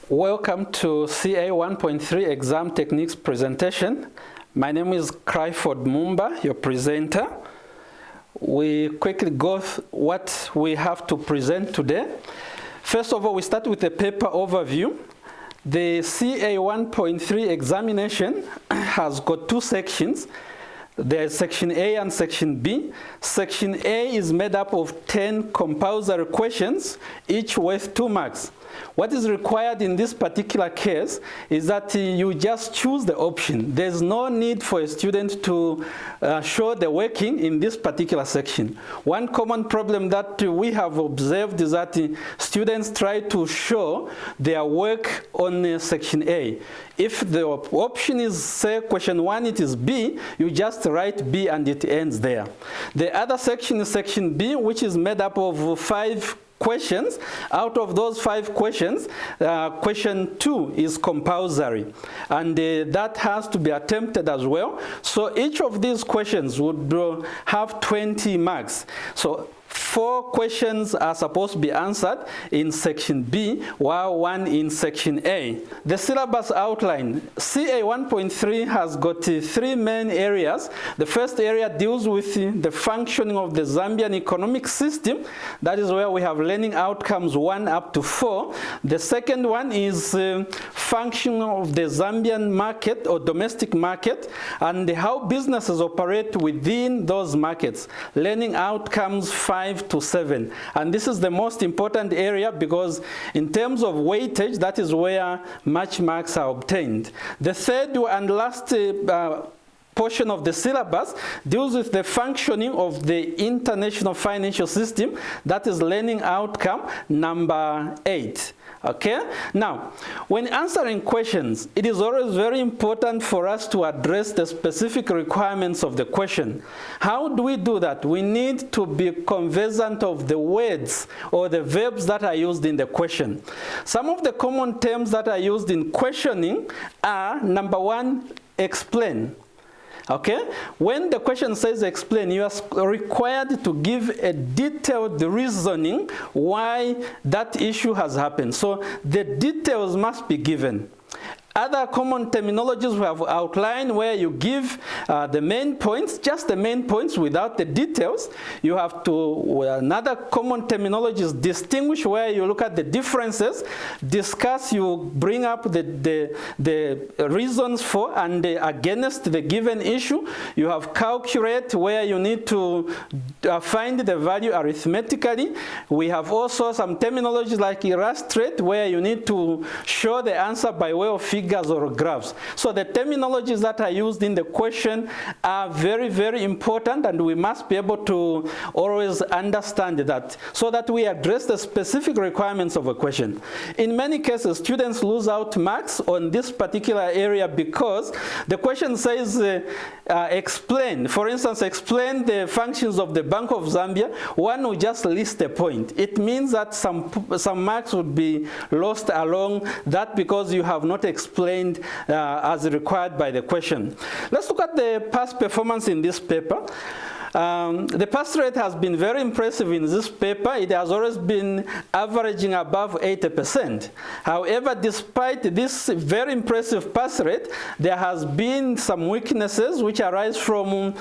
Welcome to CA1.3 exam techniques presentation. My name is Cryford Mumba, your presenter. We quickly go through what we have to present today. First of all, we start with the paper overview. The CA1.3 examination has got two sections. There's section A and section B. Section A is made up of 10 compulsory questions, each worth 2 marks. What is required in this particular case is that you just choose the option. There's no need for a student to show the working in this particular section. One common problem that we have observed is that students try to show their work on section A. If the option is, say, question 1, it is B, you just write B and it ends there. The other section is section B, which is made up of 5 questions. Out of those 5 questions, question 2 is compulsory, and that has to be attempted as well. So each of these questions would have 20 marks. So 4 questions are supposed to be answered in section B, while 1 in section A. The syllabus outline. CA1.3 has got 3 main areas. The first area deals with the functioning of the Zambian economic system. That is where we have learning outcomes 1 up to 4. The second one is functioning of the Zambian market or domestic market and how businesses operate within those markets. Learning outcomes 5 to 7. And this is the most important area because in terms of weightage, that is where much marks are obtained. The third and last portion of the syllabus deals with the functioning of the international financial system. That is learning outcome number 8. Okay? Now, when answering questions, it is always very important for us to address the specific requirements of the question. How do we do that? We need to be conversant of the words or the verbs that are used in the question. Some of the common terms that are used in questioning are, number 1, explain. Okay? When the question says explain, you are required to give a detailed reasoning why that issue has happened. So the details must be given. Other common terminologies we have outlined where you give the main points, just the main points without the details. You have to, another common terminology is distinguish, where you look at the differences, discuss, you bring up the reasons for and against the given issue. You have calculate, where you need to find the value arithmetically. We have also some terminologies like illustrate, where you need to show the answer by way of figures or graphs. So the terminologies that are used in the question are very, very important, and we must be able to always understand that so that we address the specific requirements of a question. In many cases, students lose out marks on this particular area because the question says explain. For instance, explain the functions of the Bank of Zambia. One will just list a point. It means that some marks would be lost along that because you have not explained as required by the question. Let's look at the past performance in this paper. The pass rate has been very impressive in this paper. It has always been averaging above 80%. However, despite this very impressive pass rate, there has been some weaknesses which arise from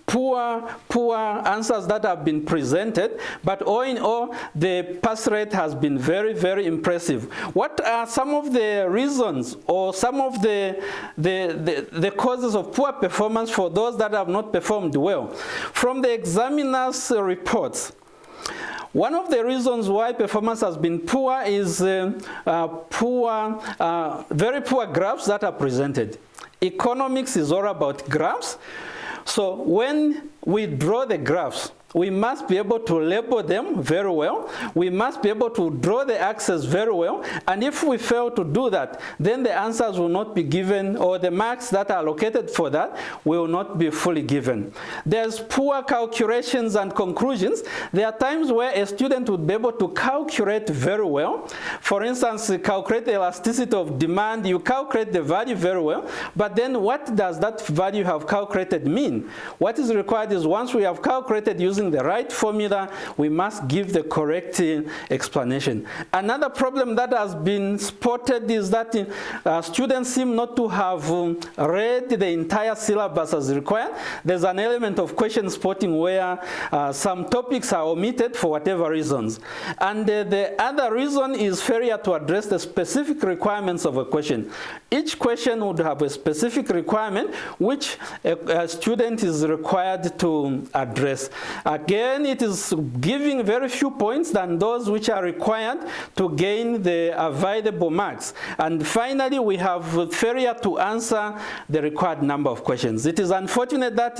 poor answers that have been presented, but all in all, the pass rate has been very, very impressive. What are some of the reasons or some of the causes of poor performance for those that have not performed well? From the examiner's reports, one of the reasons why performance has been poor is very poor graphs that are presented. Economics is all about graphs. So when we draw the graphs, We must be able to label them very well. We must be able to draw the axes very well. And if we fail to do that, then the answers will not be given, or the marks that are allocated for that will not be fully given. There's poor calculations and conclusions. There are times where a student would be able to calculate very well. For instance, calculate the elasticity of demand. You calculate the value very well. But then what does that value have calculated mean? What is required is once we have calculated using the right formula, we must give the correct explanation. Another problem that has been spotted is that students seem not to have read the entire syllabus as required. There's an element of question spotting where some topics are omitted for whatever reasons. And the other reason is failure to address the specific requirements of a question. Each question would have a specific requirement which a student is required to address. Again, it is giving very few points than those which are required to gain the available marks. And finally, we have failure to answer the required number of questions. It is unfortunate that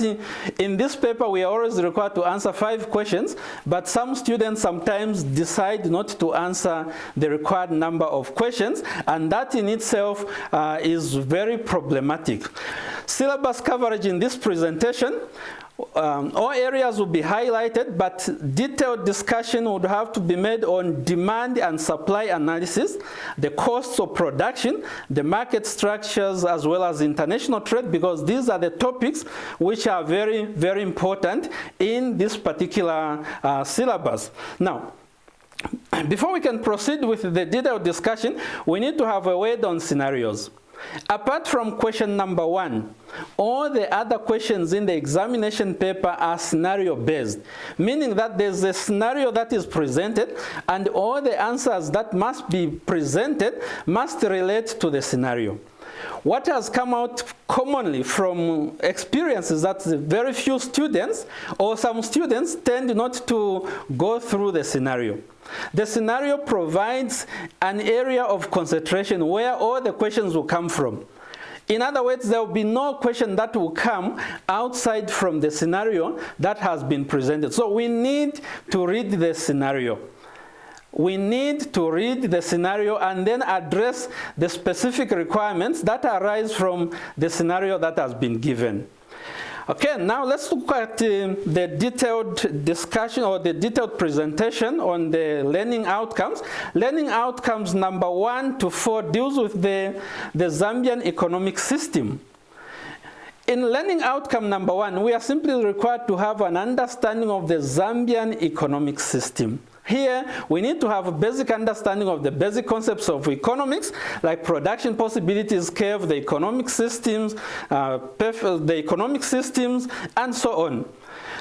in this paper, we are always required to answer 5 questions, but some students sometimes decide not to answer the required number of questions, and that in itself is very problematic. Syllabus coverage in this presentation, all areas will be highlighted, but detailed discussion would have to be made on demand and supply analysis, the costs of production, the market structures, as well as international trade, because these are the topics which are very, very important in this particular syllabus. Now, before we can proceed with the detailed discussion, we need to have a word on scenarios. Apart from question number 1, all the other questions in the examination paper are scenario-based, meaning that there's a scenario that is presented, and all the answers that must be presented must relate to the scenario. What has come out commonly from experience is that very few students, or some students, tend not to go through the scenario. The scenario provides an area of concentration where all the questions will come from. In other words, there will be no question that will come outside from the scenario that has been presented. So we need to read the scenario. We need to read the scenario and then address the specific requirements that arise from the scenario that has been given. Okay, now let's look at the detailed discussion or the detailed presentation on the learning outcomes. Learning outcomes number 1 to 4 deals with the Zambian economic system. In learning outcome number 1, we are simply required to have an understanding of the Zambian economic system. Here, we need to have a basic understanding of the basic concepts of economics, like production possibilities curve, the economic systems, and so on.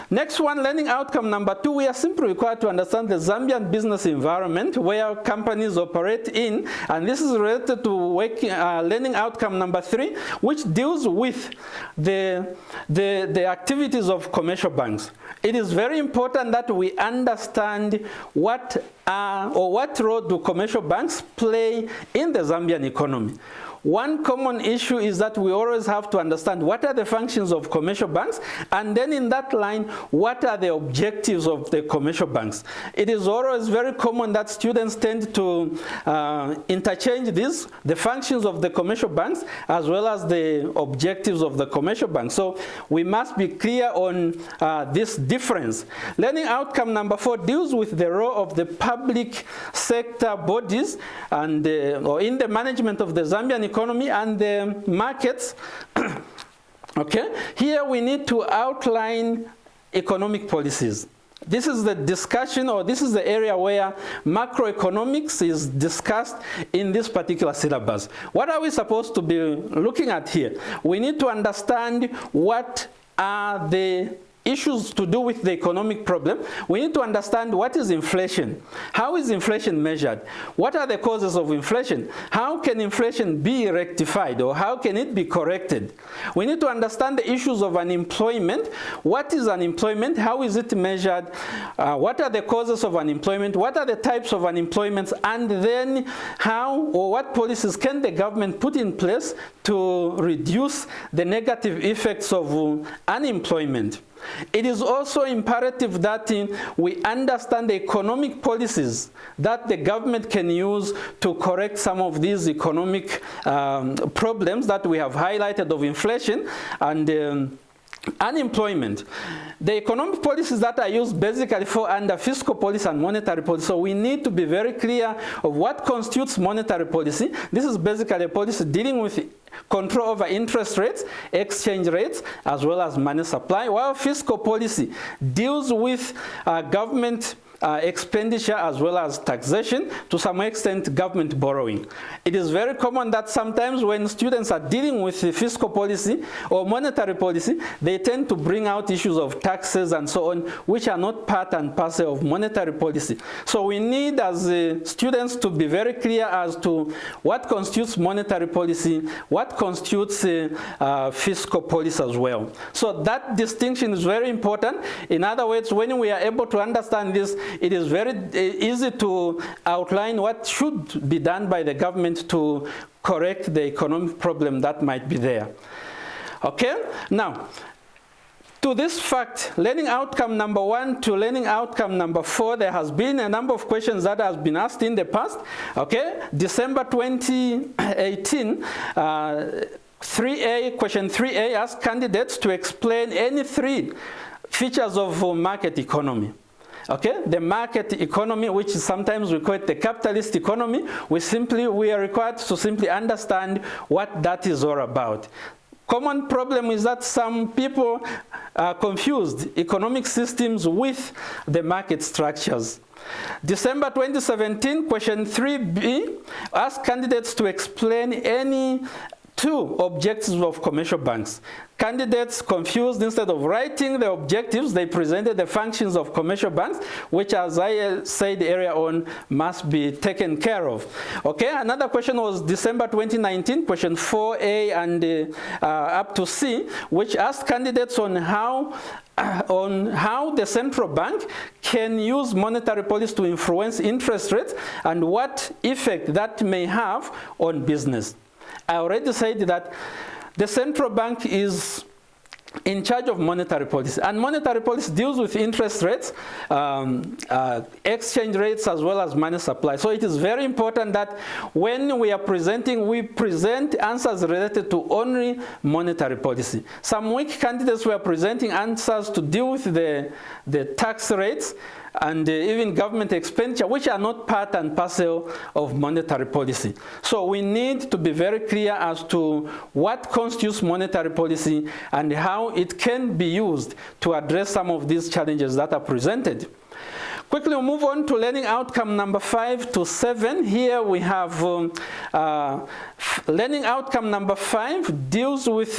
Next one, learning outcome number 2, we are simply required to understand the Zambian business environment where companies operate in, and this is related to learning outcome number 3, which deals with the activities of commercial banks. It is very important that we understand what role do commercial banks play in the Zambian economy. One common issue is that we always have to understand what are the functions of commercial banks, and then in that line, what are the objectives of the commercial banks. It is always very common that students tend to interchange these, the functions of the commercial banks, as well as the objectives of the commercial banks. So we must be clear on this difference. Learning outcome number 4 deals with the role of the public sector bodies and or in the management of the Zambian economy and the markets. Okay, here we need to outline economic policies. This is the discussion, or this is the area where macroeconomics is discussed in this particular syllabus. What are we supposed to be looking at here? We need to understand what are the issues to do with the economic problem. We need to understand what is inflation. How is inflation measured? What are the causes of inflation? How can inflation be rectified, or how can it be corrected? We need to understand the issues of unemployment. What is unemployment? How is it measured? What are the causes of unemployment? What are the types of unemployment? And then how or what policies can the government put in place to reduce the negative effects of unemployment? It is also imperative that we understand the economic policies that the government can use to correct some of these economic problems that we have highlighted of inflation and unemployment. The economic policies that are used basically fall under fiscal policy and monetary policy. So we need to be very clear of what constitutes monetary policy. This is basically a policy dealing with control over interest rates, exchange rates, as well as money supply, while fiscal policy deals with government expenditure as well as taxation, to some extent government borrowing. It is very common that sometimes when students are dealing with the fiscal policy or monetary policy, they tend to bring out issues of taxes and so on, which are not part and parcel of monetary policy. So we need as students to be very clear as to what constitutes monetary policy, what constitutes fiscal policy as well. So that distinction is very important. In other words, when we are able to understand this, it is very easy to outline what should be done by the government to correct the economic problem that might be there. Okay? Now, to this fact, learning outcome number 1 to learning outcome number 4, there has been a number of questions that has been asked in the past. Okay? December 2018, 3A, question 3A asked candidates to explain any 3 features of market economy. Okay, the market economy, which sometimes we call it the capitalist economy, we are required to simply understand what that is all about. Common problem is that some people confused economic systems with the market structures. December 2017, question 3B asked candidates to explain any 2 objectives of commercial banks. Candidates confused, instead of writing the objectives, they presented the functions of commercial banks, which, as I said earlier on, must be taken care of. Okay, another question was December 2019, question 4A and up to C, which asked candidates on how the central bank can use monetary policy to influence interest rates and what effect that may have on business. I already said that the central bank is in charge of monetary policy, and monetary policy deals with interest rates, exchange rates, as well as money supply. So it is very important that when we are presenting, we present answers related to only monetary policy. Some weak candidates were presenting answers to deal with the tax rates and even government expenditure, which are not part and parcel of monetary policy. So we need to be very clear as to what constitutes monetary policy and how it can be used to address some of these challenges that are presented. Quickly, we'll move on to learning outcome number 5 to 7. Here we have learning outcome number 5 deals with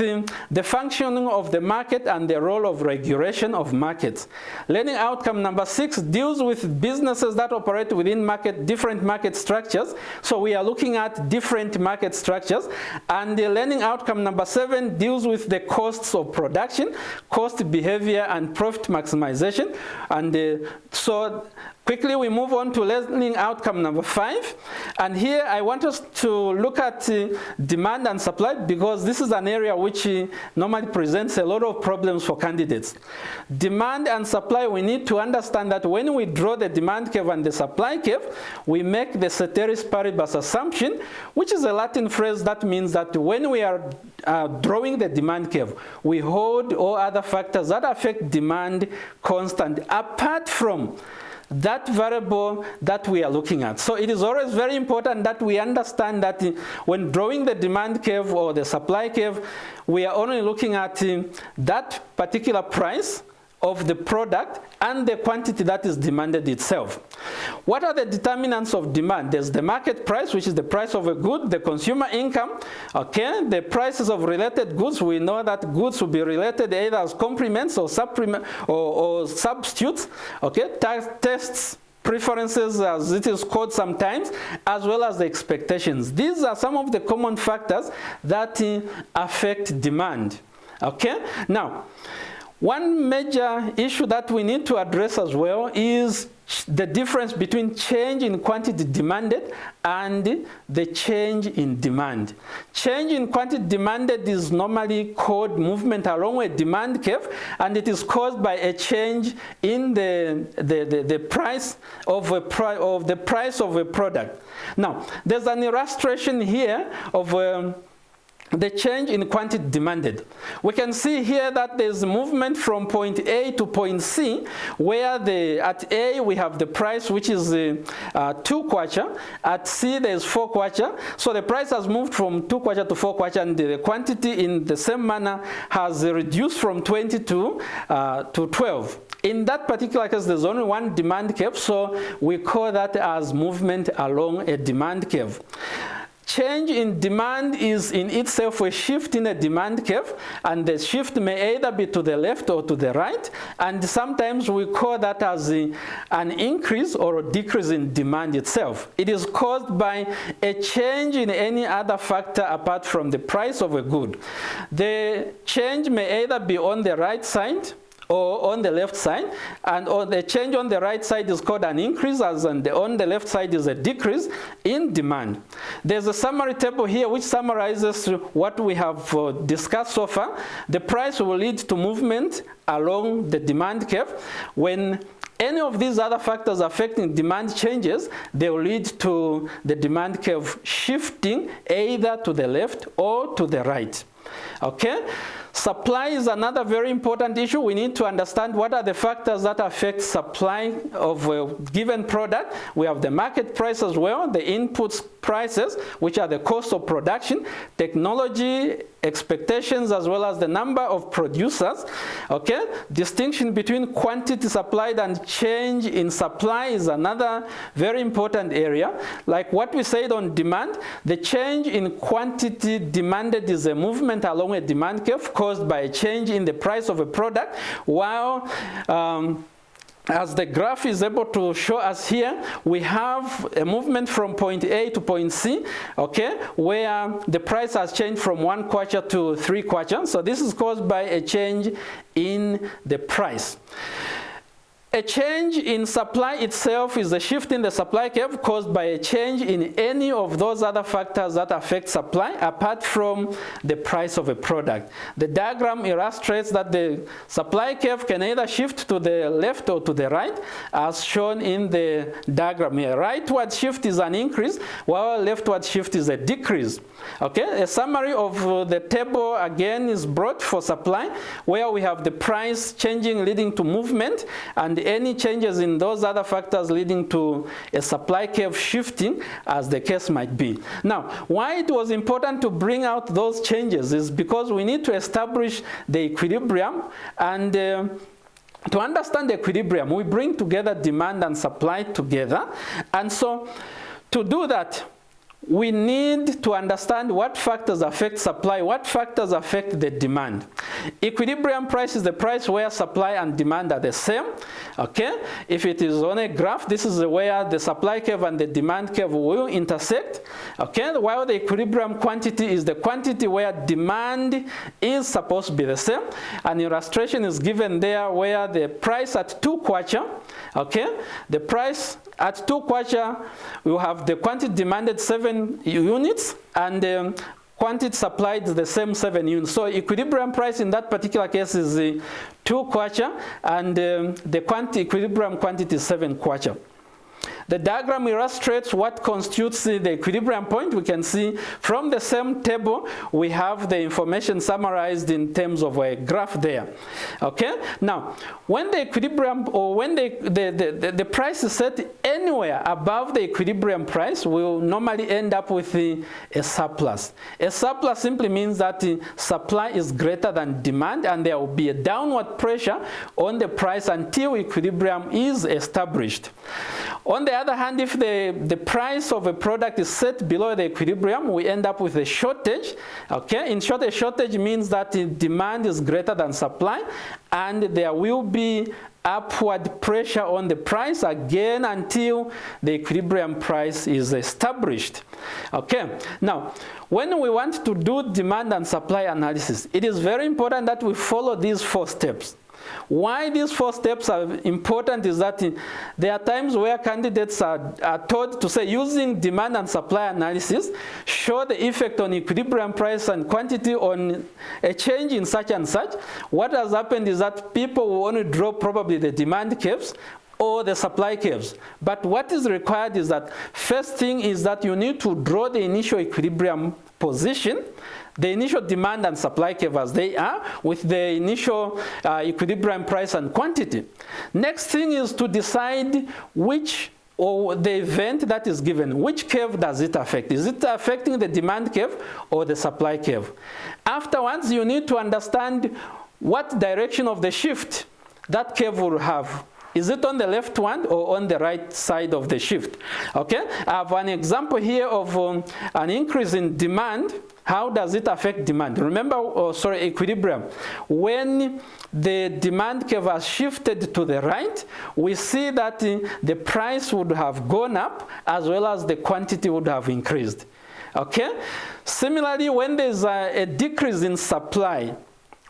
the functioning of the market and the role of regulation of markets. Learning outcome number 6 deals with businesses that operate within different market structures. So we are looking at different market structures. And the learning outcome number 7 deals with the costs of production, cost behavior, and profit maximization. And so quickly, we move on to learning outcome number 5. And here I want us to look at demand and supply, because this is an area which normally presents a lot of problems for candidates. Demand and supply, we need to understand that when we draw the demand curve and the supply curve, we make the ceteris paribus assumption, which is a Latin phrase that means that when we are drawing the demand curve, we hold all other factors that affect demand constant apart from that variable that we are looking at. So it is always very important that we understand that when drawing the demand curve or the supply curve, we are only looking at that particular price of the product and the quantity that is demanded itself. What are the determinants of demand? There's the market price, which is the price of a good, the consumer income, okay, the prices of related goods. We know that goods will be related either as complements or substitutes, okay, tastes, preferences, as it is called sometimes, as well as the expectations. These are some of the common factors that affect demand, okay? Now, one major issue that we need to address as well is the difference between change in quantity demanded and the change in demand. Change in quantity demanded is normally called movement along a demand curve, and it is caused by a change in the price of a product. Now, there's an illustration here of the change in quantity demanded. We can see here that there's movement from point A to point C, where at A we have the price, which is 2 kwacha. At C there's 4 kwacha. So the price has moved from 2 kwacha to 4 kwacha, and the quantity in the same manner has reduced from 20 to 12. In that particular case, there's only one demand curve, so we call that as movement along a demand curve. Change in demand is in itself a shift in a demand curve, and the shift may either be to the left or to the right, and sometimes we call that as an increase or a decrease in demand itself. It is caused by a change in any other factor apart from the price of a good. The change may either be on the right side or on the left side, and the change on the right side is called an increase, as on the left side is a decrease in demand. There's a summary table here which summarizes what we have discussed so far. The price will lead to movement along the demand curve. When any of these other factors affecting demand changes, they will lead to the demand curve shifting either to the left or to the right. Okay? Supply is another very important issue. We need to understand what are the factors that affect supply of a given product. We have the market price as well, the inputs prices, which are the cost of production, technology, expectations, as well as the number of producers. Okay? Distinction between quantity supplied and change in supply is another very important area. Like what we said on demand, the change in quantity demanded is a movement along a demand curve caused by a change in the price of a product, while as the graph is able to show us here, we have a movement from point A to point C, okay, where the price has changed from 1 kwacha to 3 kwacha. So this is caused by a change in the price. A change in supply itself is a shift in the supply curve caused by a change in any of those other factors that affect supply apart from the price of a product. The diagram illustrates that the supply curve can either shift to the left or to the right, as shown in the diagram here. Rightward shift is an increase, while leftward shift is a decrease. Okay, a summary of the table again is brought for supply, where we have the price changing leading to movement, and any changes in those other factors leading to a supply curve shifting, as the case might be. Now, why it was important to bring out those changes is because we need to establish the equilibrium, and to understand the equilibrium, we bring together demand and supply together. And so, to do that, we need to understand what factors affect supply, what factors affect the demand. Equilibrium price is the price where supply and demand are the same. Okay? If it is on a graph, this is where the supply curve and the demand curve will intersect. Okay? While the equilibrium quantity is the quantity where demand is supposed to be the same. An illustration is given there where the price at 2 kwacha, okay? The price at 2 kwacha, we have the quantity demanded 7 units, and quantity supplied the same 7 units. So equilibrium price in that particular case is 2 kwacha, and the equilibrium quantity is 7 kwacha. The diagram illustrates what constitutes the equilibrium point. We can see from the same table, we have the information summarized in terms of a graph there. Okay? Now, when the equilibrium, or when the price is set anywhere above the equilibrium price, we'll normally end up with a surplus. A surplus simply means that the supply is greater than demand, and there will be a downward pressure on the price until equilibrium is established. On the other hand, if the price of a product is set below the equilibrium, we end up with a shortage. Okay? In short, a shortage means that the demand is greater than supply, and there will be upward pressure on the price again until the equilibrium price is established. Okay? Now, when we want to do demand and supply analysis, it is very important that we follow these 4 steps. Why these 4 steps are important is that there are times where candidates are told to say, using demand and supply analysis, show the effect on equilibrium price and quantity on a change in such and such. What has happened is that people will only draw probably the demand curves or the supply curves. But what is required is that first thing is that you need to draw the initial equilibrium position, the initial demand and supply curve as they are, with the initial equilibrium price and quantity. Next thing is to decide which, or the event that is given, which curve does it affect? Is it affecting the demand curve or the supply curve? Afterwards, you need to understand what direction of the shift that curve will have. Is it on the left one or on the right side of the shift? Okay, I have an example here of an increase in demand. How does it affect demand? Remember, equilibrium. When the demand curve has shifted to the right, we see that the price would have gone up as well as the quantity would have increased. Okay? Similarly, when there's a decrease in supply,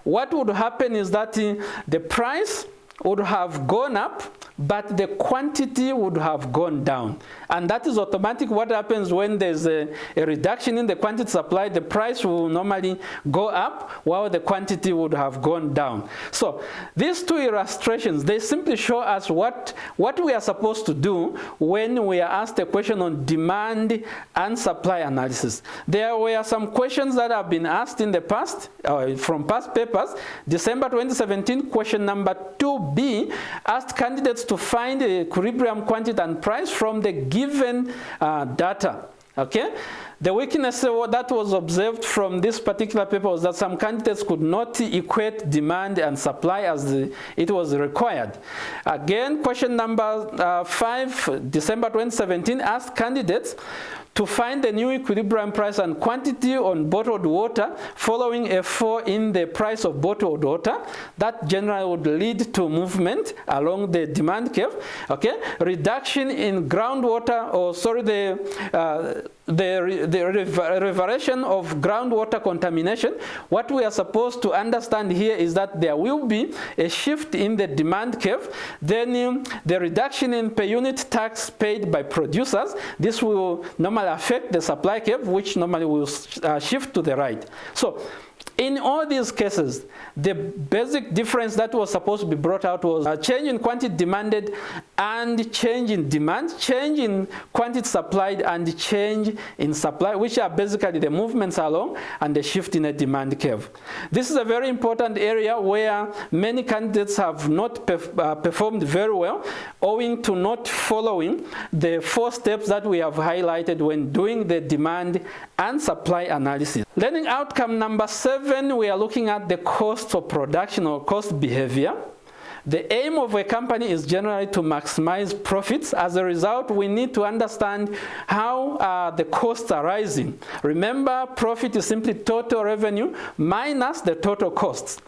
what would happen is that the price would have gone up, but the quantity would have gone down. And that is automatic. What happens when there's a reduction in the quantity supply, the price will normally go up while the quantity would have gone down. So these 2 illustrations, they simply show us what we are supposed to do when we are asked a question on demand and supply analysis. There were some questions that have been asked in the past, from past papers. December 2017, question number 2B asked candidates to find the equilibrium quantity and price from the given data. Okay? The weakness that was observed from this particular paper was that some candidates could not equate demand and supply as it was required. Again, question number 5, December 2017, asked candidates to find the new equilibrium price and quantity on bottled water following a fall in the price of bottled water. That generally would lead to movement along the demand curve. Okay, reduction in groundwater, or sorry, the reversion of groundwater contamination. What we are supposed to understand here is that there will be a shift in the demand curve. Then the reduction in per unit tax paid by producers. This will normally affect the supply curve, which normally will shift to the right. So in all these cases, the basic difference that was supposed to be brought out was a change in quantity demanded and change in demand, change in quantity supplied and change in supply, which are basically the movements along and the shift in a demand curve. This is a very important area where many candidates have not performed very well, owing to not following the 4 steps that we have highlighted when doing the demand and supply analysis. Learning outcome number 7, we are looking at the cost of production or cost behavior. The aim of a company is generally to maximize profits. As a result, we need to understand how the costs are rising. Remember, profit is simply total revenue minus the total costs.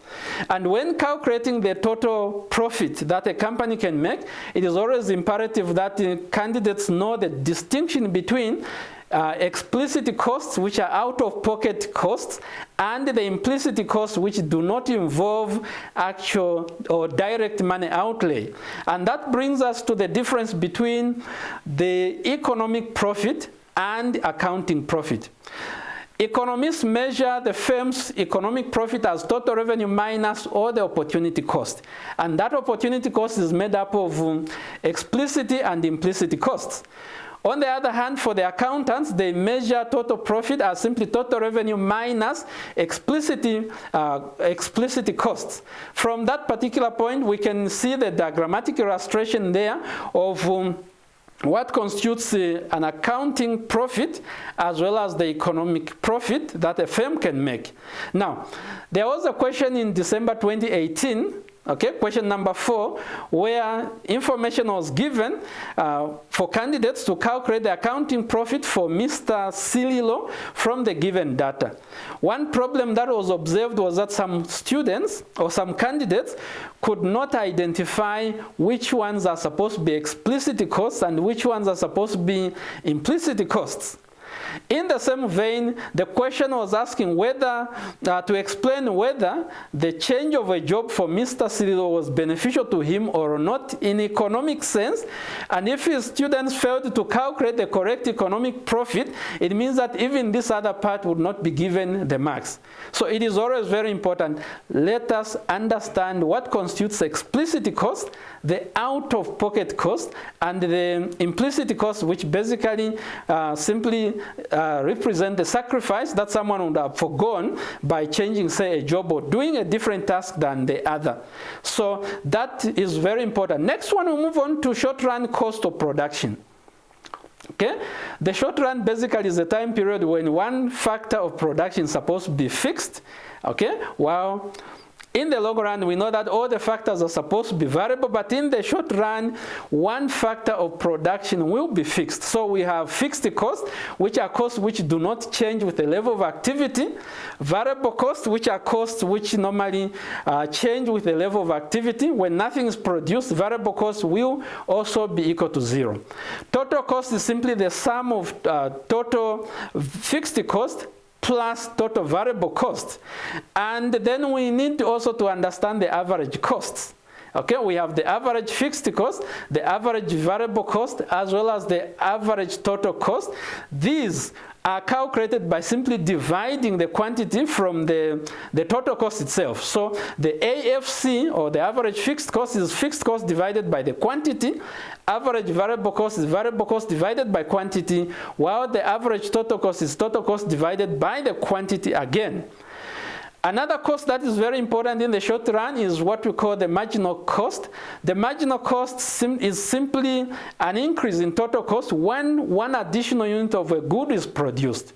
And when calculating the total profit that a company can make, it is always imperative that candidates know the distinction between explicit costs, which are out-of-pocket costs, and the implicit costs, which do not involve actual or direct money outlay. And that brings us to the difference between the economic profit and accounting profit. Economists measure the firm's economic profit as total revenue minus all the opportunity cost. And that opportunity cost is made up of explicit and implicit costs. On the other hand, for the accountants, they measure total profit as simply total revenue minus explicit costs. From that particular point, we can see the diagrammatic illustration there of what constitutes an accounting profit as well as the economic profit that a firm can make. Now, there was a question in December 2018, okay, question number 4, where information was given for candidates to calculate the accounting profit for Mr. Sililo from the given data. One problem that was observed was that some students or some candidates could not identify which ones are supposed to be explicit costs and which ones are supposed to be implicit costs. In the same vein, the question was asking whether, to explain whether the change of a job for Mr. Cyril was beneficial to him or not in economic sense, and if his students failed to calculate the correct economic profit, it means that even this other part would not be given the marks. So it is always very important. Let us understand what constitutes explicit cost, the out-of-pocket cost, and the implicit cost, which basically simply represent the sacrifice that someone would have forgone by changing, say, a job or doing a different task than the other. So that is very important. Next one, we move on to short-run cost of production. Okay, the short run basically is the time period when one factor of production is supposed to be fixed. Okay, while in the long run, we know that all the factors are supposed to be variable, but in the short run, one factor of production will be fixed. So we have fixed costs, which are costs which do not change with the level of activity. Variable costs, which are costs which normally change with the level of activity. When nothing is produced, variable costs will also be equal to 0. Total cost is simply the sum of total fixed cost plus total variable cost. And then we need also to understand the average costs. Okay, we have the average fixed cost, the average variable cost, as well as the average total cost. These are calculated by simply dividing the quantity from the total cost itself. So the AFC, or the average fixed cost, is fixed cost divided by the quantity. Average variable cost is variable cost divided by quantity, while the average total cost is total cost divided by the quantity again. Another cost that is very important in the short run is what we call the marginal cost. The marginal cost is simply an increase in total cost when one additional unit of a good is produced.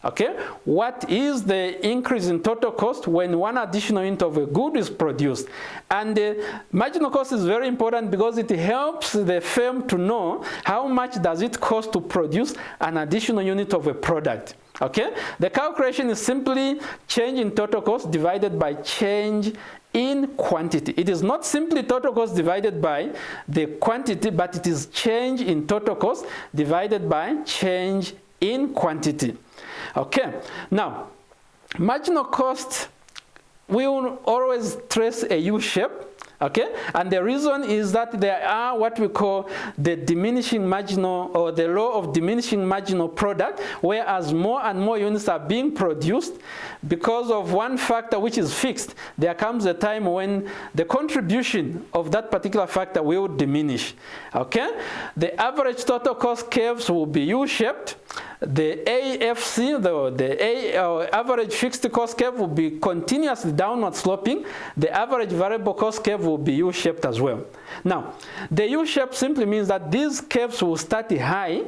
Okay, what is the increase in total cost when one additional unit of a good is produced? And the marginal cost is very important because it helps the firm to know how much does it cost to produce an additional unit of a product. Okay, the calculation is simply change in total cost divided by change in quantity. It is not simply total cost divided by the quantity, but it is change in total cost divided by change in quantity. Okay, now marginal cost will always trace a U shape. Okay, and the reason is that there are what we call the diminishing marginal, or the law of diminishing marginal product, whereas more and more units are being produced because of one factor which is fixed. There comes a time when the contribution of that particular factor will diminish. Okay, the average total cost curves will be U-shaped. The AFC, the average fixed cost curve, will be continuously downward sloping. The average variable cost curve will be U-shaped as well. Now, the U-shape simply means that these curves will start high.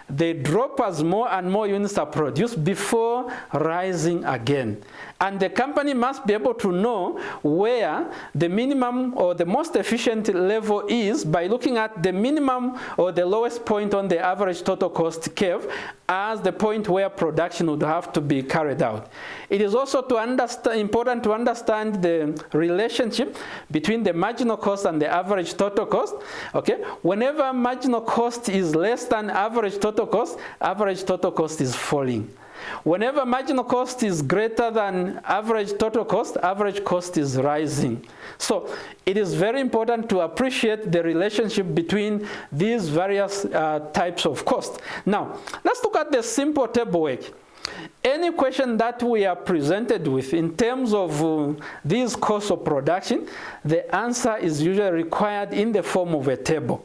They drop as more and more units are produced before rising again. And the company must be able to know where the minimum or the most efficient level is by looking at the minimum or the lowest point on the average total cost curve as the point where production would have to be carried out. It is also important to understand the relationship between the marginal cost and the average total cost. Okay? Whenever marginal cost is less than average total cost is falling. Whenever marginal cost is greater than average total cost is rising. So it is very important to appreciate the relationship between these various types of cost. Now, let's look at the simple table work. Any question that we are presented with in terms of these costs of production, the answer is usually required in the form of a table.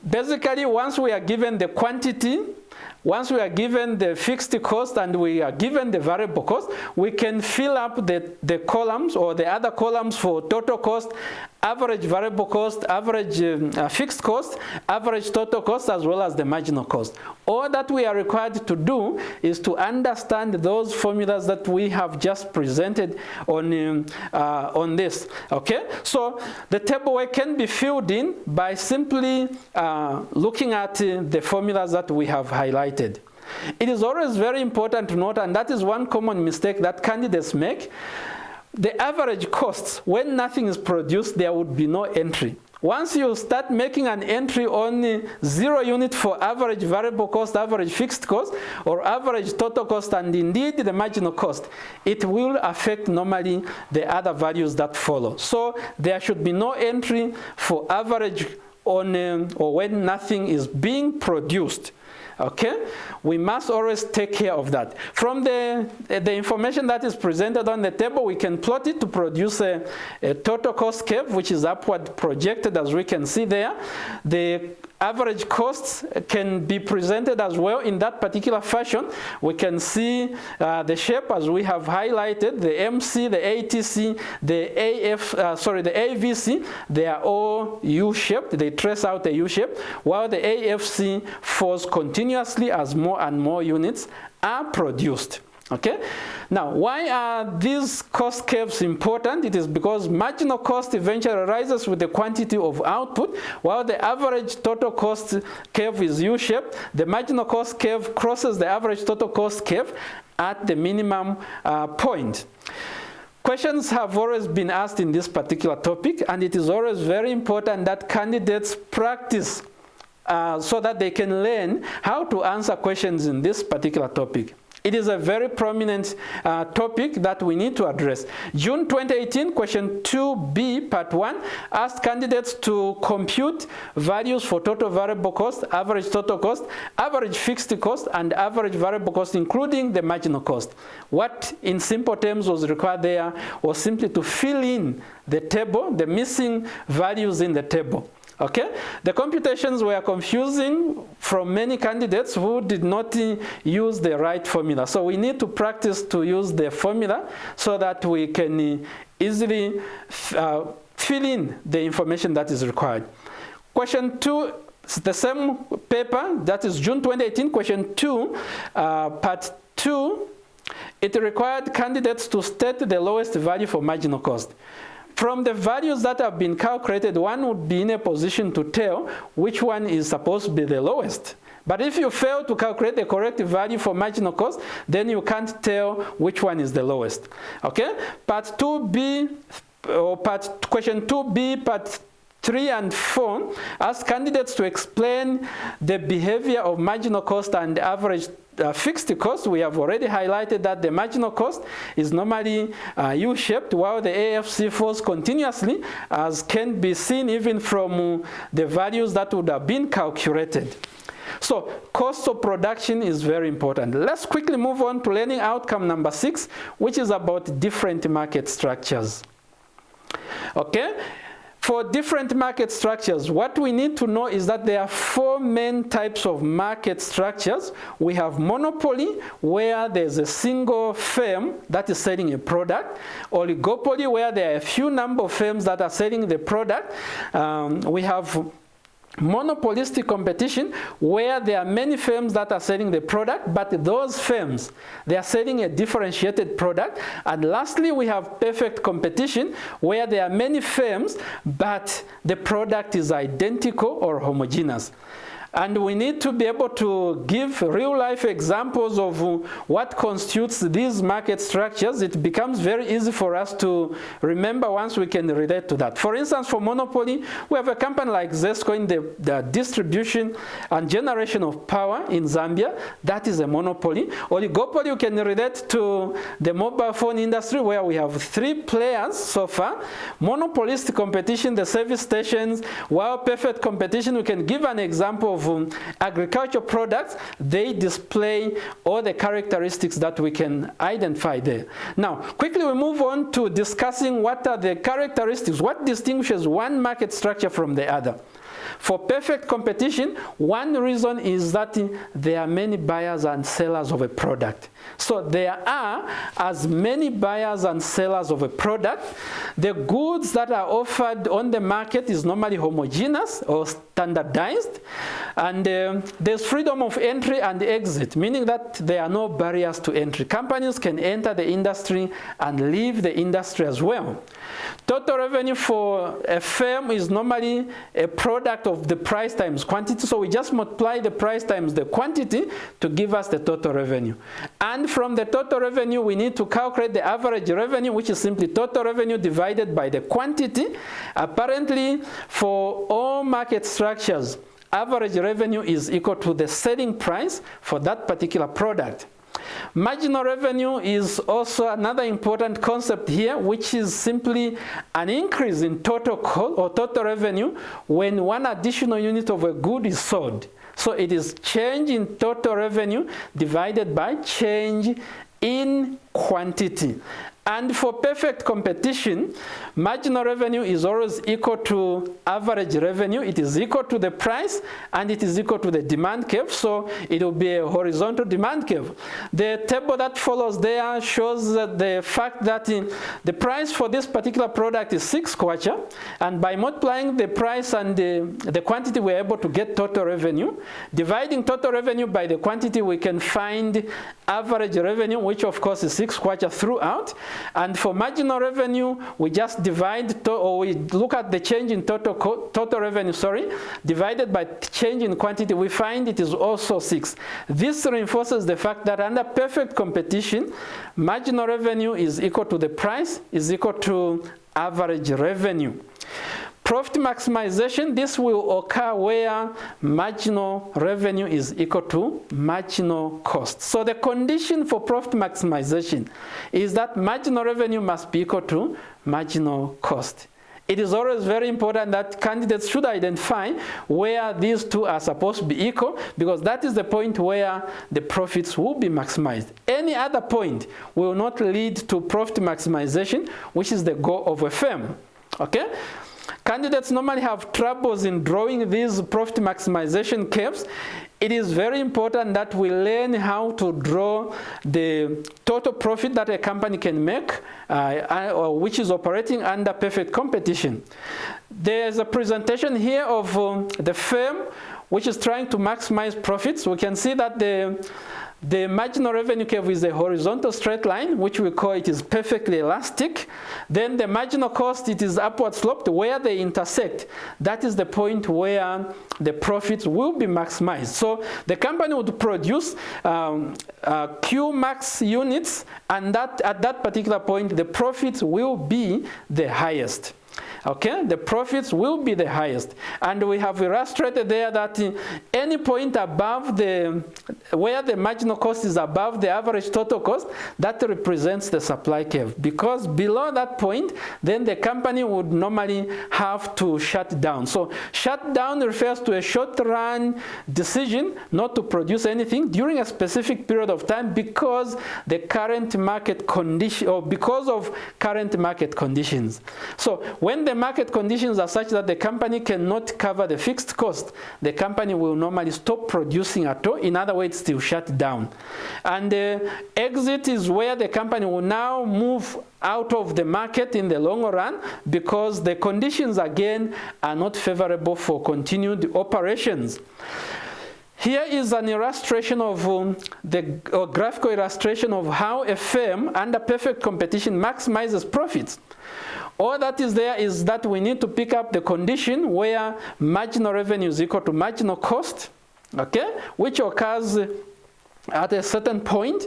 Basically, once we are given the quantity, once we are given the fixed cost and we are given the variable cost, we can fill up the columns or the other columns for total cost, average variable cost, average fixed cost, average total cost, as well as the marginal cost. All that we are required to do is to understand those formulas that we have just presented on this. Okay, so the table work can be filled in by simply looking at the formulas that we have highlighted. It is always very important to note, and that is one common mistake that candidates make. The average costs, when nothing is produced, there would be no entry. Once you start making an entry on 0 unit for average variable cost, average fixed cost, or average total cost, and indeed the marginal cost, it will affect normally the other values that follow. So there should be no entry for average on or when nothing is being produced. Okay, we must always take care of that. From the information that is presented on the table, we can plot it to produce a total cost curve, which is upward projected, as we can see there. The average costs can be presented as well in that particular fashion. We can see the shape as we have highlighted, the MC, the ATC, the the AVC, they are all U-shaped. They trace out a U-shape, while the AFC falls continuously as more and more units are produced. Okay, now why are these cost curves important? It is because marginal cost eventually rises with the quantity of output, while the average total cost curve is U-shaped. The marginal cost curve crosses the average total cost curve at the minimum point. Questions have always been asked in this particular topic, and it is always very important that candidates practice so that they can learn how to answer questions in this particular topic. It is a very prominent topic that we need to address. June 2018, question 2B, part 1, asked candidates to compute values for total variable cost, average total cost, average fixed cost, and average variable cost, including the marginal cost. What, in simple terms, was required there was simply to fill in the table, the missing values in the table. Okay, the computations were confusing from many candidates who did not use the right formula. So we need to practice to use the formula so that we can easily fill in the information that is required. Question 2, the same paper, that is June 2018, question 2, part 2, it required candidates to state the lowest value for marginal cost. From the values that have been calculated, one would be in a position to tell which one is supposed to be the lowest. But if you fail to calculate the correct value for marginal cost, then you can't tell which one is the lowest. Okay? Part 2B, or question 2B, part 3 and 4, ask candidates to explain the behavior of marginal cost and average fixed cost. We have already highlighted that the marginal cost is normally U-shaped, while the AFC falls continuously, as can be seen even from the values that would have been calculated. So cost of production is very important. Let's quickly move on to learning outcome number 6, which is about different market structures. Okay? For different market structures, what we need to know is that there are 4 main types of market structures. We have monopoly, where there's a single firm that is selling a product. Oligopoly, where there are a few number of firms that are selling the product. We have monopolistic competition, where there are many firms that are selling the product, but those firms, they are selling a differentiated product. And lastly, we have perfect competition, where there are many firms, but the product is identical or homogeneous. And we need to be able to give real-life examples of what constitutes these market structures. It becomes very easy for us to remember once we can relate to that. For instance, for monopoly, we have a company like Zesco in the distribution and generation of power in Zambia. That is a monopoly. Oligopoly, you can relate to the mobile phone industry, where we have 3 players so far. Monopolistic competition, the service stations. While perfect competition, we can give an example of agricultural products. They display all the characteristics that we can identify there. Now, quickly we move on to discussing what are the characteristics, what distinguishes one market structure from the other. For perfect competition, one reason is that there are many buyers and sellers of a product. So there are as many buyers and sellers of a product. The goods that are offered on the market is normally homogeneous or standardized. And there's freedom of entry and exit, meaning that there are no barriers to entry. Companies can enter the industry and leave the industry as well. Total revenue for a firm is normally a product of the price times quantity, so we just multiply the price times the quantity to give us the total revenue. And from the total revenue, we need to calculate the average revenue, which is simply total revenue divided by the quantity. Apparently, for all market structures, average revenue is equal to the selling price for that particular product. Marginal revenue is also another important concept here, which is simply an increase in total cost or total revenue when one additional unit of a good is sold. So it is change in total revenue divided by change in quantity. And for perfect competition, marginal revenue is always equal to average revenue. It is equal to the price, and it is equal to the demand curve, so it will be a horizontal demand curve. The table that follows there shows the fact that the price for this particular product is 6 kwacha, and by multiplying the price and the quantity, we're able to get total revenue. Dividing total revenue by the quantity, we can find average revenue, which of course is 6 kwacha throughout. And for marginal revenue, we just divide, or we look at the change in total revenue, divided by change in quantity. We find it is also 6. This reinforces the fact that under perfect competition, marginal revenue is equal to the price, is equal to average revenue. Profit maximization, this will occur where marginal revenue is equal to marginal cost. So the condition for profit maximization is that marginal revenue must be equal to marginal cost. It is always very important that candidates should identify where these two are supposed to be equal, because that is the point where the profits will be maximized. Any other point will not lead to profit maximization, which is the goal of a firm. Okay? Candidates normally have troubles in drawing these profit maximization curves. It is very important that we learn how to draw the total profit that a company can make, which is operating under perfect competition. There's a presentation here of the firm which is trying to maximize profits. We can see that the marginal revenue curve is a horizontal straight line, which we call it is perfectly elastic. Then the marginal cost, it is upward sloped. Where they intersect, that is the point where the profits will be maximized. So the company would produce Q max units, and that at that particular point, the profits will be the highest. Okay, the profits will be the highest. And we have illustrated there that any point above where the marginal cost is above the average total cost, that represents the supply curve. Because below that point, then the company would normally have to shut down. So shut down refers to a short-run decision not to produce anything during a specific period of time because the current market condition, or because of current market conditions. So when the market conditions are such that the company cannot cover the fixed cost, the company will normally stop producing at all. In other words, it will shut down. And exit is where the company will now move out of the market in the long run because the conditions again are not favorable for continued operations. Here is an illustration of graphical illustration of how a firm under perfect competition maximizes profits. All that is there is that we need to pick up the condition where marginal revenue is equal to marginal cost, okay, which occurs at a certain point,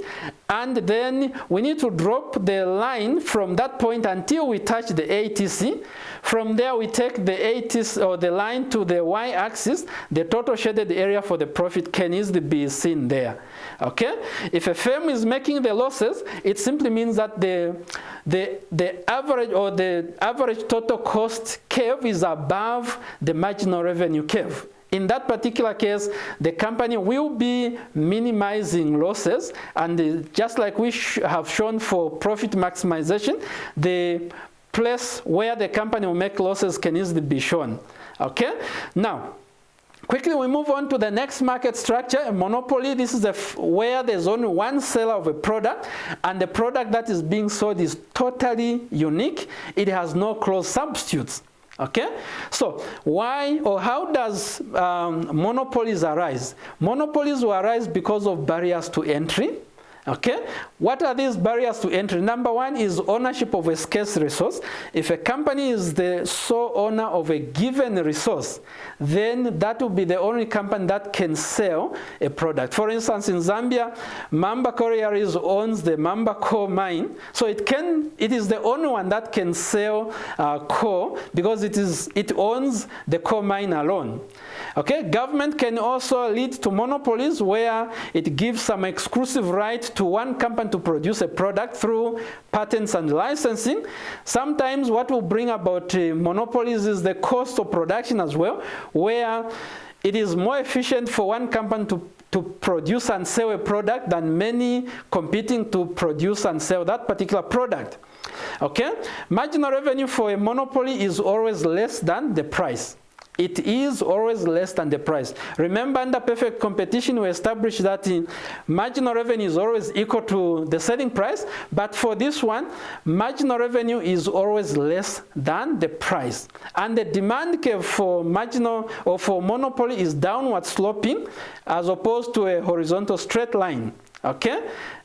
and then we need to drop the line from that point until we touch the ATC. From there we take the ATC or the line to the y-axis. The total shaded area for the profit can easily be seen there. Okay? If a firm is making the losses, it simply means that the average or the average total cost curve is above the marginal revenue curve. In that particular case, the company will be minimizing losses, and just like we have shown for profit maximization, the place where the company will make losses can easily be shown. Okay? Now, quickly we move on to the next market structure, a monopoly. This is where there's only one seller of a product, and the product that is being sold is totally unique. It has no close substitutes. Okay, so why or how does monopolies arise? Monopolies will arise because of barriers to entry. Okay, what are these barriers to entry? Number one is ownership of a scarce resource. If a company is the sole owner of a given resource, then that will be the only company that can sell a product. For instance, in Zambia, Mamba Collieries owns the Mamba coal mine, so it is the only one that can sell coal because it owns the coal mine alone. Okay, government can also lead to monopolies where it gives some exclusive right to one company to produce a product through patents and licensing. Sometimes what will bring about monopolies is the cost of production as well, where it is more efficient for one company to produce and sell a product than many competing to produce and sell that particular product. Okay, marginal revenue for a monopoly is always less than the price. It is always less than the price. Remember, under perfect competition, we established that marginal revenue is always equal to the selling price, but for this one, marginal revenue is always less than the price. And the demand curve for marginal or for monopoly is downward sloping as opposed to a horizontal straight line. Okay?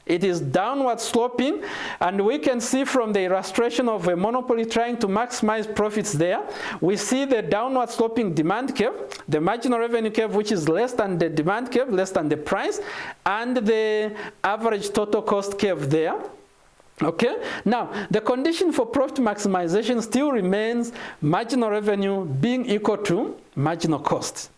It is downward sloping, and we can see from the illustration of a monopoly trying to maximize profits there, we see the downward sloping demand curve, the marginal revenue curve, which is less than the demand curve, less than the price, and the average total cost curve there. Okay, now the condition for profit maximization still remains marginal revenue being equal to marginal cost.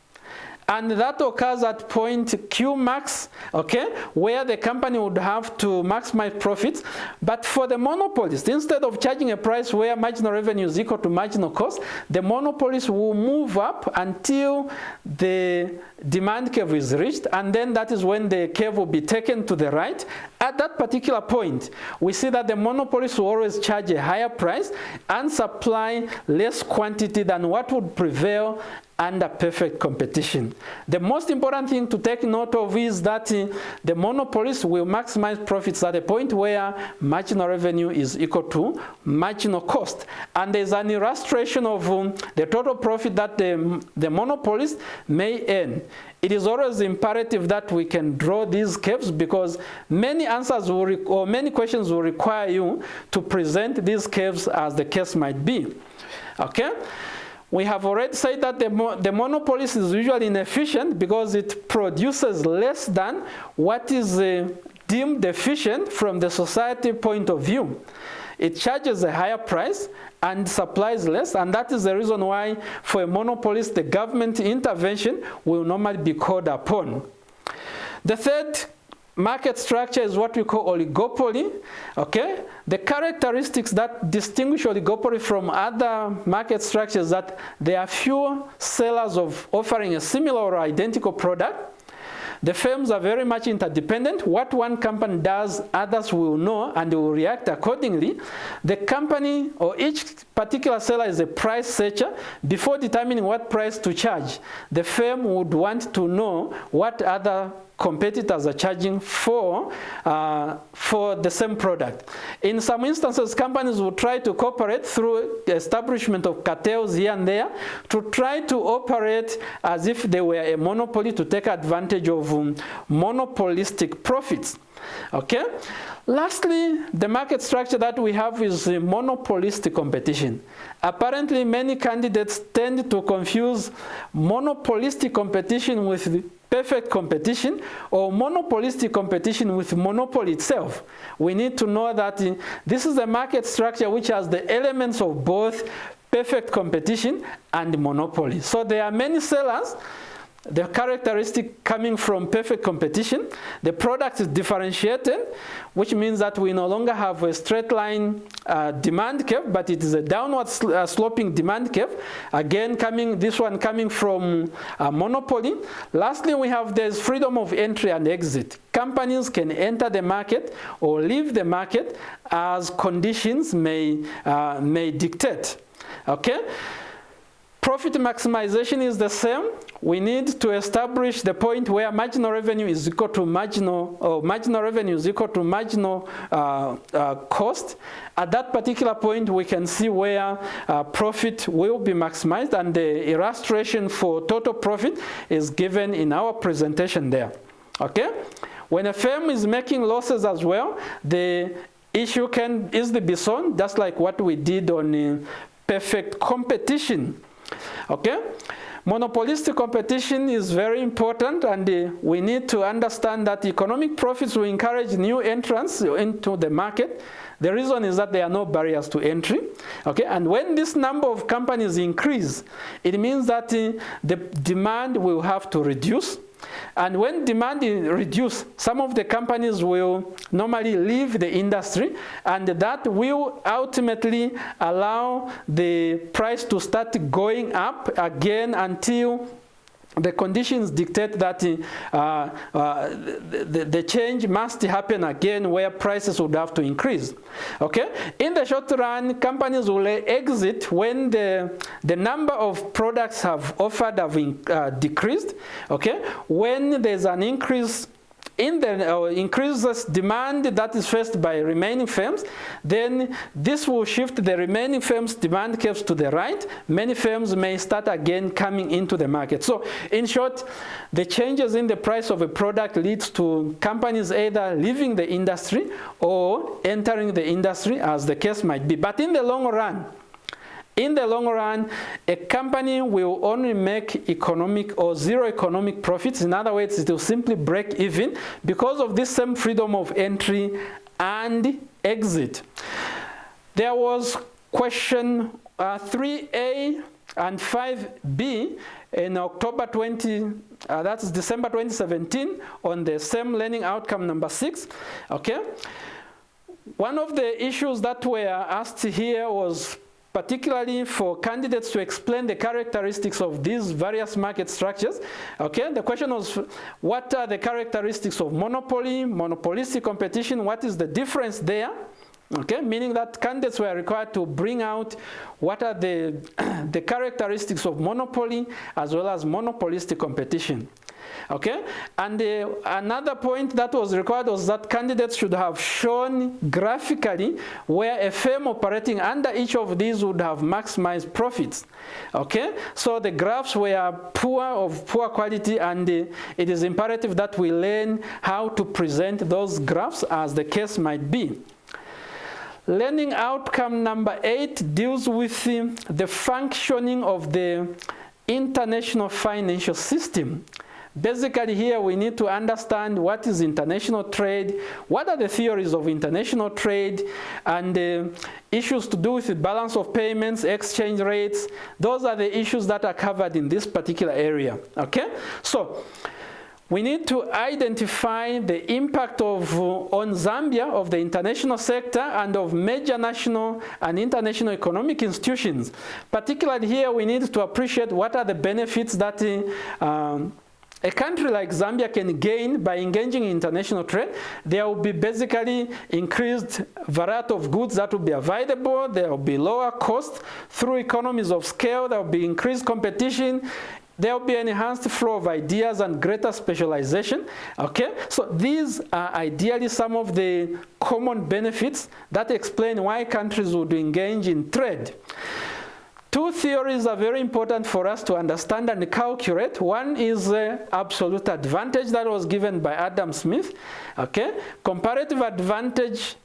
And that occurs at point Q max, okay, where the company would have to maximize profits. But for the monopolist, instead of charging a price where marginal revenue is equal to marginal cost, the monopolist will move up until the demand curve is reached, and then that is when the curve will be taken to the right. At that particular point, we see that the monopolist will always charge a higher price and supply less quantity than what would prevail under perfect competition. The most important thing to take note of is that the monopolist will maximize profits at a point where marginal revenue is equal to marginal cost. And there's an illustration of the total profit that the monopolist may earn. It is always imperative that we can draw these curves because many answers or many questions will require you to present these curves as the case might be. Okay? We have already said that the monopolist is usually inefficient because it produces less than what is deemed efficient from the society point of view. It charges a higher price and supplies less, and that is the reason why for a monopolist the government intervention will normally be called upon. The third market structure is what we call oligopoly. Okay, the characteristics that distinguish oligopoly from other market structures is that there are fewer sellers offering a similar or identical product. The firms are very much interdependent. What one company does, others will know and will react accordingly. The company or each particular seller is a price searcher. Before determining what price to charge, the firm would want to know what other competitors are charging for the same product. In some instances, companies will try to cooperate through the establishment of cartels here and there to try to operate as if they were a monopoly to take advantage of monopolistic profits. Okay? Lastly, the market structure that we have is monopolistic competition. Apparently, many candidates tend to confuse monopolistic competition with perfect competition or monopolistic competition with monopoly itself. We need to know that this is a market structure which has the elements of both perfect competition and monopoly. So there are many sellers. The characteristic coming from perfect competition, the product is differentiated, which means that we no longer have a straight line demand curve, but it is a downward sloping demand curve. Again, this one coming from monopoly. Lastly, we have there's freedom of entry and exit. Companies can enter the market or leave the market as conditions may dictate. Okay. profit maximization is the same. We need to establish the point where marginal revenue is equal to marginal revenue is equal to marginal cost. At that particular point, we can see where profit will be maximized, and the illustration for total profit is given in our presentation there. Okay? When a firm is making losses as well, the issue can easily be shown, just like what we did on perfect competition. Okay? Monopolistic competition is very important, and we need to understand that economic profits will encourage new entrants into the market. The reason is that there are no barriers to entry. Okay? And when this number of companies increase, it means that the demand will have to reduce. And when demand is reduced, some of the companies will normally leave the industry, and that will ultimately allow the price to start going up again until the conditions dictate that the change must happen again, where prices would have to increase. Okay? In the short run, companies will exit when the number of products have offered have decreased. Okay? When there's an increase in the increases demand that is faced by remaining firms, then this will shift the remaining firms' demand curves to the right. Many firms may start again coming into the market. So in short, the changes in the price of a product leads to companies either leaving the industry or entering the industry, as the case might be. But in the long run, a company will only make economic or zero economic profits. In other words, it will simply break even because of this same freedom of entry and exit. There was question 3A and 5B in October 20, that's December 2017, on the same learning outcome number 6. Okay. One of the issues that were asked here was particularly for candidates to explain the characteristics of these various market structures. Okay, the question was, what are the characteristics of monopoly, monopolistic competition? What is the difference there? Okay, meaning that candidates were required to bring out what are the characteristics of monopoly as well as monopolistic competition. Okay, and another point that was required was that candidates should have shown graphically where a firm operating under each of these would have maximized profits. Okay, so the graphs were of poor quality, and it is imperative that we learn how to present those graphs as the case might be. Learning outcome number 8 deals with the functioning of the international financial system. Basically here we need to understand what is international trade, what are the theories of international trade, and issues to do with the balance of payments, exchange rates. Those are the issues that are covered in this particular area. Okay? So we need to identify the impact on Zambia of the international sector and of major national and international economic institutions. Particularly here we need to appreciate what are the benefits that a country like Zambia can gain by engaging in international trade. There will be basically increased variety of goods that will be available. There will be lower cost through economies of scale. There will be increased competition. There will be an enhanced flow of ideas and greater specialization. Okay, so these are ideally some of the common benefits that explain why countries would engage in trade. Two theories are very important for us to understand and calculate. One is absolute advantage that was given by Adam Smith. Okay, comparative advantage,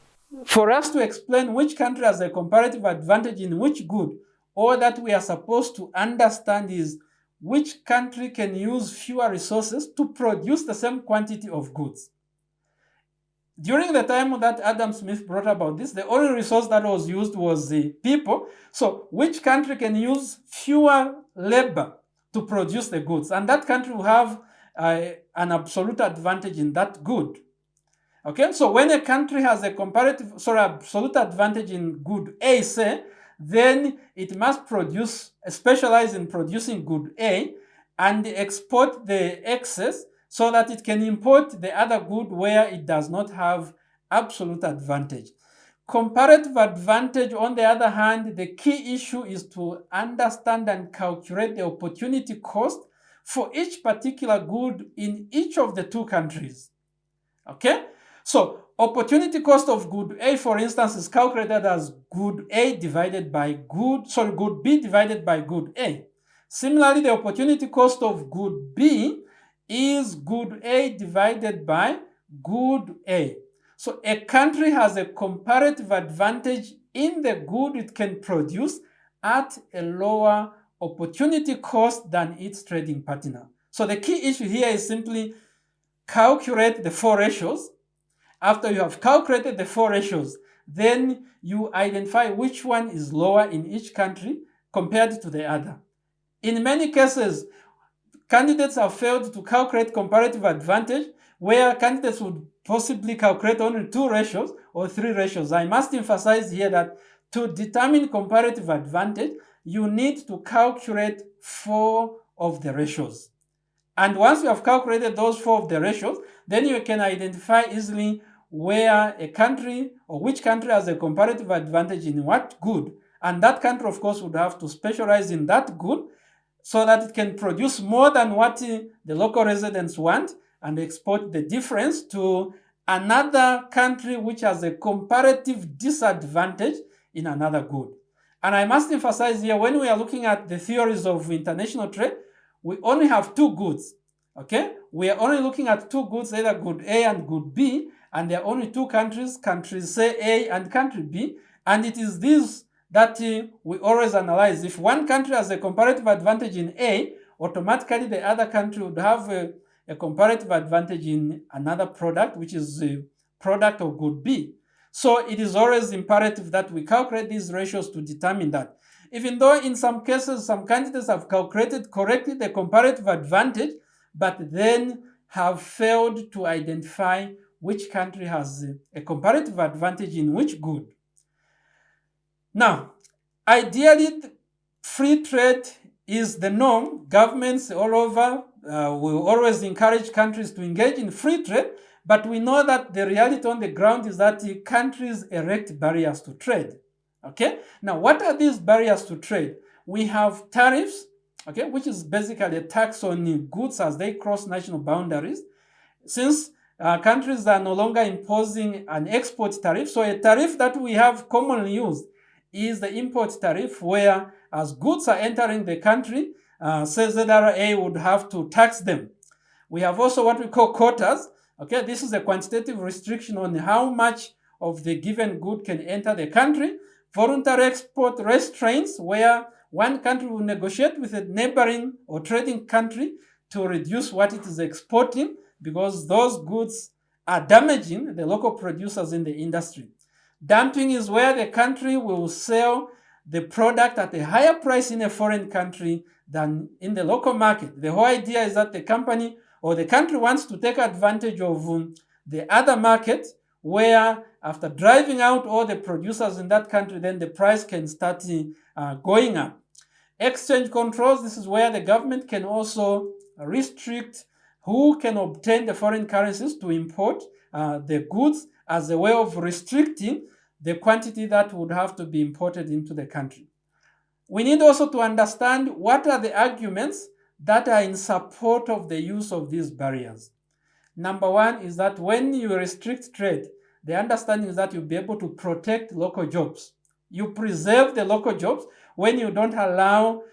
for us to explain which country has a comparative advantage in which good, all that we are supposed to understand is which country can use fewer resources to produce the same quantity of goods. During the time that Adam Smith brought about this, the only resource that was used was the people. So which country can use fewer labor to produce the goods? And that country will have an absolute advantage in that good. Okay, so when a country has a absolute advantage in good A, say, then it must specialize in producing good A and export the excess, so that it can import the other good where it does not have absolute advantage. Comparative advantage, on the other hand, the key issue is to understand and calculate the opportunity cost for each particular good in each of the two countries. Okay? So, opportunity cost of good A, for instance, is calculated as good A divided by good B divided by good A. Similarly, the opportunity cost of good B is good A divided by good A. So a country has a comparative advantage in the good it can produce at a lower opportunity cost than its trading partner. So the key issue here is simply calculate the four ratios. After you have calculated the four ratios, then you identify which one is lower in each country compared to the other. In many cases, candidates have failed to calculate comparative advantage, where candidates would possibly calculate only two ratios or three ratios. I must emphasize here that to determine comparative advantage, you need to calculate four of the ratios. And once you have calculated those four of the ratios, then you can identify easily where a country or which country has a comparative advantage in what good. And that country, of course, would have to specialize in that good so that it can produce more than what the local residents want and export the difference to another country which has a comparative disadvantage in another good. And I must emphasize here, when we are looking at the theories of international trade, we only have two goods, okay? We are only looking at two goods, either good A and good B, and there are only two countries, countries say A and country B, and it is these that we always analyze. If one country has a comparative advantage in A, automatically the other country would have a comparative advantage in another product, which is the product of good B. So it is always imperative that we calculate these ratios to determine that. Even though in some cases, some candidates have calculated correctly the comparative advantage, but then have failed to identify which country has a comparative advantage in which good. Now, ideally, free trade is the norm. Governments all over will always encourage countries to engage in free trade, but we know that the reality on the ground is that countries erect barriers to trade. Okay? Now, what are these barriers to trade? We have tariffs, okay, which is basically a tax on goods as they cross national boundaries. Since countries are no longer imposing an export tariff, so a tariff that we have commonly used is the import tariff, where as goods are entering the country, CZRA would have to tax them. We have also what we call quotas. Okay, this is a quantitative restriction on how much of the given good can enter the country. Voluntary export restraints, where one country will negotiate with a neighboring or trading country to reduce what it is exporting because those goods are damaging the local producers in the industry. Dumping is where the country will sell the product at a higher price in a foreign country than in the local market. The whole idea is that the company or the country wants to take advantage of the other market, where after driving out all the producers in that country, then the price can start going up. Exchange controls, this is where the government can also restrict who can obtain the foreign currencies to import the goods as a way of restricting the quantity that would have to be imported into the country. We need also to understand what are the arguments that are in support of the use of these barriers. Number one is that when you restrict trade, the understanding is that you'll be able to protect local jobs. You preserve the local jobs when you don't allow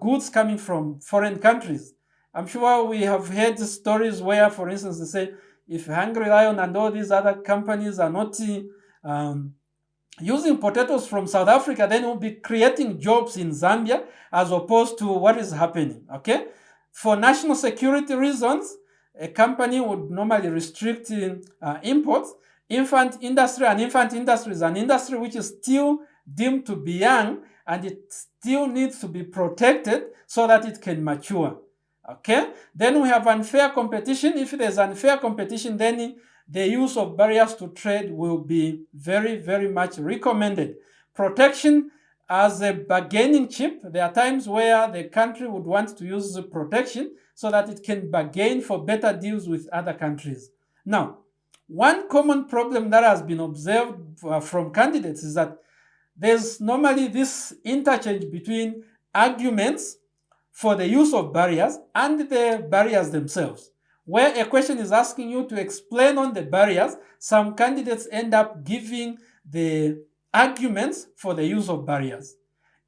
goods coming from foreign countries. I'm sure we have heard stories where, for instance, they say, if Hungry Lion and all these other companies are not using potatoes from South Africa, then we'll be creating jobs in Zambia as opposed to what is happening, okay? For national security reasons, a company would normally restrict imports. Infant industry is an industry which is still deemed to be young, and it still needs to be protected so that it can mature, okay? Then we have unfair competition. If there's unfair competition, then the use of barriers to trade will be very, very much recommended. Protection as a bargaining chip. There are times where the country would want to use protection so that it can bargain for better deals with other countries. Now, One common problem that has been observed from candidates is that there's normally this interchange between arguments for the use of barriers and the barriers themselves. Where a question is asking you to explain on the barriers, some candidates end up giving the arguments for the use of barriers.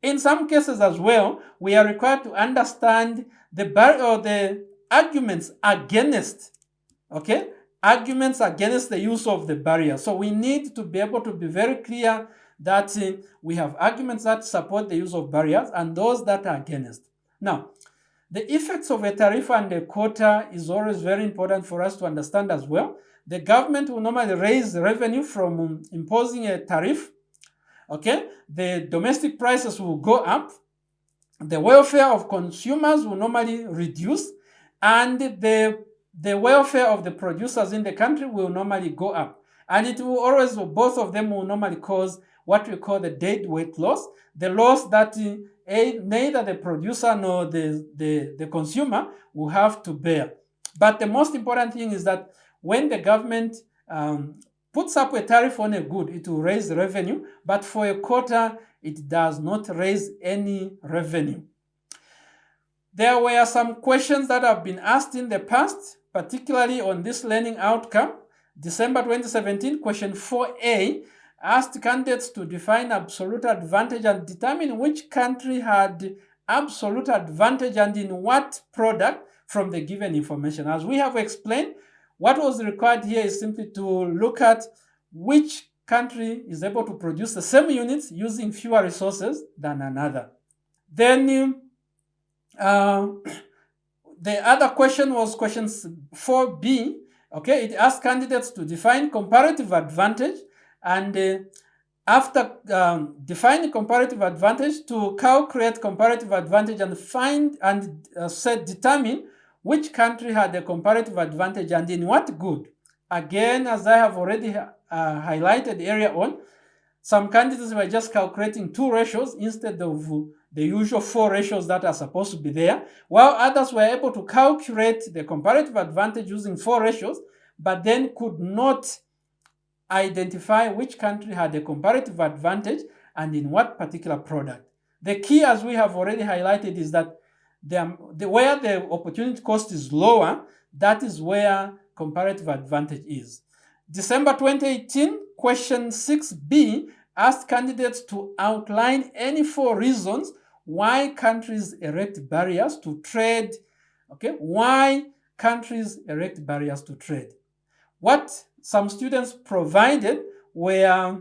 In some cases as well, we are required to understand the arguments against, arguments against the use of the barrier. So we need to be able to be very clear that we have arguments that support the use of barriers and those that are against. Now, the effects of a tariff and a quota is always very important for us to understand as well. The government will normally raise revenue from imposing a tariff. The domestic prices will go up. The welfare of consumers will normally reduce, and the welfare of the producers in the country will normally go up. And it will always, both of them will normally cause what we call the deadweight loss, the loss that neither the producer nor the consumer will have to bear. But the most important thing is that when the government puts up a tariff on a good, it will raise revenue, but for a quota, it does not raise any revenue. There were some questions that have been asked in the past, particularly on this learning outcome. December 2017, question 4A asked candidates to define absolute advantage and determine which country had absolute advantage and in what product from the given information. As we have explained, what was required here is simply to look at which country is able to produce the same units using fewer resources than another. Then the other question was question 4B. It asked candidates to define comparative advantage, and after defining comparative advantage, to calculate comparative advantage and find and determine which country had a comparative advantage and in what good. Again, as I have already highlighted earlier on, some candidates were just calculating 2 ratios instead of the usual 4 ratios that are supposed to be there, while others were able to calculate the comparative advantage using 4 ratios, but then could not identify which country had a comparative advantage and in what particular product. The key, as we have already highlighted, is that where the opportunity cost is lower, that is where comparative advantage is. December 2018, question 6B asked candidates to outline any 4 reasons why countries erect barriers to trade. Why countries erect barriers to trade. What some students provided were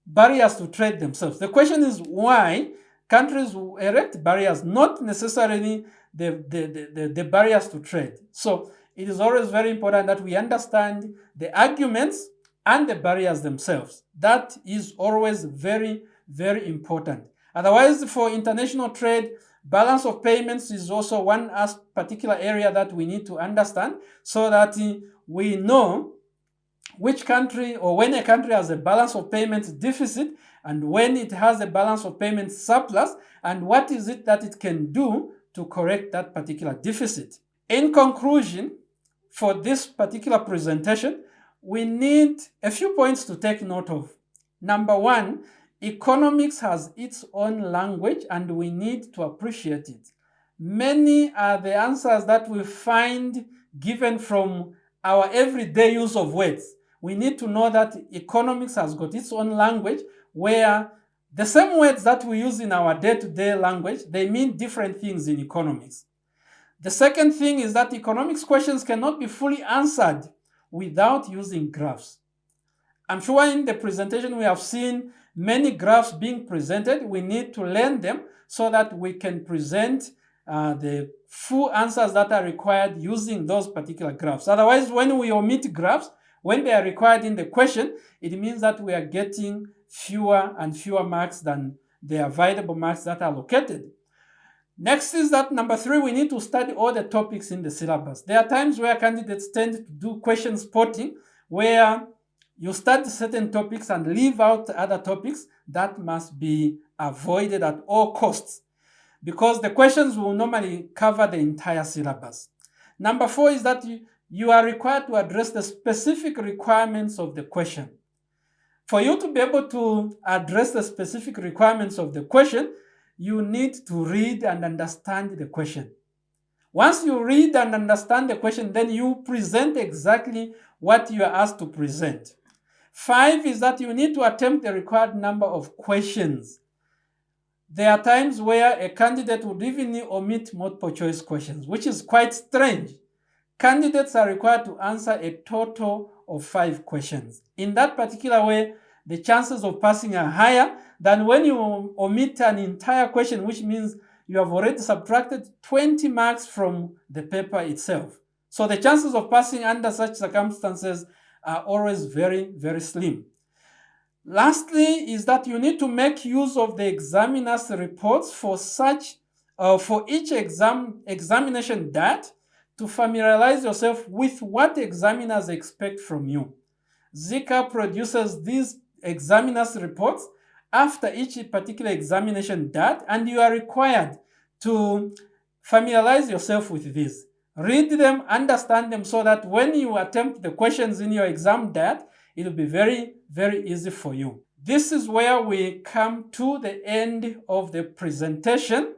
barriers to trade themselves. The question is why countries erect barriers, not necessarily the barriers to trade. So it is always very important that we understand the arguments and the barriers themselves. That is always very, very important. Otherwise, for international trade, balance of payments is also one particular area that we need to understand, so that we know which country, or when a country has a balance of payments deficit and when it has a balance of payments surplus, and what is it that it can do to correct that particular deficit. In conclusion, for this particular presentation, we need a few points to take note of. Number 1, economics has its own language and we need to appreciate it. Many are the answers that we find given from our everyday use of words. We need to know that economics has got its own language, where the same words that we use in our day-to-day language, they mean different things in economics. The second thing is that economics questions cannot be fully answered without using graphs. I'm sure in the presentation we have seen many graphs being presented. We need to learn them so that we can present the full answers that are required using those particular graphs. Otherwise, when we omit graphs, when they are required in the question, it means that we are getting fewer and fewer marks than the available marks that are allocated. Next is that number 3, we need to study all the topics in the syllabus. There are times where candidates tend to do question spotting, where you study certain topics and leave out other topics. That must be avoided at all costs, because the questions will normally cover the entire syllabus. Number 4 is that you are required to address the specific requirements of the question. For you to be able to address the specific requirements of the question, you need to read and understand the question. Once you read and understand the question, then you present exactly what you are asked to present. 5 is that you need to attempt the required number of questions. There are times where a candidate would even omit multiple choice questions, which is quite strange. Candidates are required to answer a total of 5 questions. In that particular way, the chances of passing are higher than when you omit an entire question, which means you have already subtracted 20 marks from the paper itself. So the chances of passing under such circumstances are always very, very slim. Lastly is that you need to make use of the examiner's reports for each examination data to familiarize yourself with what examiners expect from you. ZICA produces these examiner's reports after each particular examination data, and you are required to familiarize yourself with these. Read them, understand them, so that when you attempt the questions in your exam data, it will be very, very easy for you. This is where we come to the end of the presentation.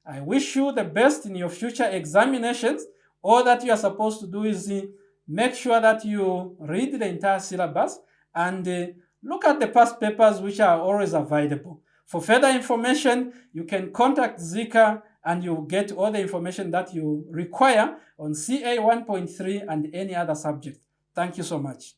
I wish you the best in your future examinations. All that you are supposed to do is make sure that you read the entire syllabus and look at the past papers, which are always available. For further information, you can contact ZICA and you'll get all the information that you require on CA1.3 and any other subject. Thank you so much.